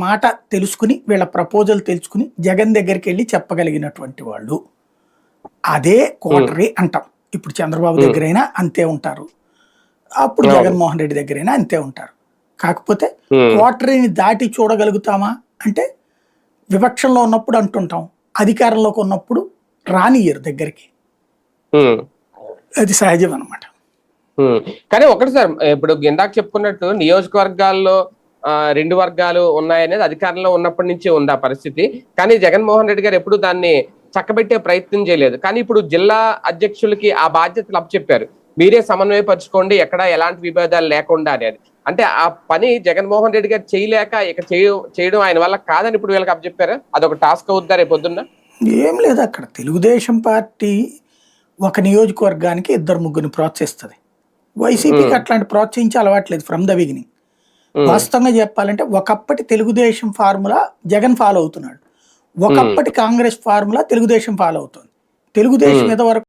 మాట తెలుసుకుని వీళ్ళ ప్రపోజల్ తెలుసుకుని జగన్ దగ్గరికి వెళ్ళి చెప్పగలిగినటువంటి వాళ్ళు అదే ఉమ్, కోటరీ అంటాం. ఇప్పుడు చంద్రబాబు ఉమ్, దగ్గరైనా అంతే ఉంటారు, అప్పుడు అవును. జగన్మోహన్ రెడ్డి దగ్గరైనా అంతే ఉంటారు. కాకపోతే ఉమ్, కోటరీని దాటి చూడగలుగుతామా అంటే విపక్షంలో ఉన్నప్పుడు అంటుంటాం, అధికారంలోకి ఉన్నప్పుడు రానియ్యరు దగ్గరికి. ఉమ్, అది సహజం అనమాట. ఉమ్. కానీ ఒకటి సార్, ఇప్పుడు ఇందాక చెప్పుకున్నట్టు నియోజకవర్గాల్లో రెండు వర్గాలు ఉన్నాయనేది అధికారంలో ఉన్నప్పటి నుంచి ఉంది ఆ పరిస్థితి. కానీ జగన్మోహన్ రెడ్డి గారు ఎప్పుడు దాన్ని చక్కబెట్టే ప్రయత్నం చేయలేదు. కానీ ఇప్పుడు జిల్లా అధ్యక్షులకి ఆ బాధ్యతలు అప్పచెప్పారు. మీరే సమన్వయపరచుకోండి, ఎక్కడ ఎలాంటి విభేదాలు లేకుండా అనేది. అంటే ఆ పని జగన్మోహన్ రెడ్డి గారు చేయలేక ఇక చేయడం ఆయన వల్ల కాదని ఇప్పుడు వీళ్ళకి అప్పచెప్పారా? అదొక టాస్క్ అవుద్దా రేపు పొద్దున్న? ఏం లేదు, అక్కడ తెలుగుదేశం పార్టీ ఒక నియోజకవర్గానికి ఇద్దరు ముగ్గురిని ప్రోత్సహిస్తుంది. వైసీపీకి ఉమ్, అట్లాంటి ప్రోత్సహించే అలవాట్లేదు ఫ్రమ్ ద బిగినింగ్. ఉమ్, వాస్తవంగా చెప్పాలంటే ఒకప్పటి తెలుగుదేశం ఫార్ములా జగన్ ఫాలో అవుతున్నాడు, ఉమ్, ఒకప్పటి కాంగ్రెస్ ఫార్ములా తెలుగుదేశం ఫాలో అవుతుంది. తెలుగుదేశం ఉమ్. ఏదో వరకు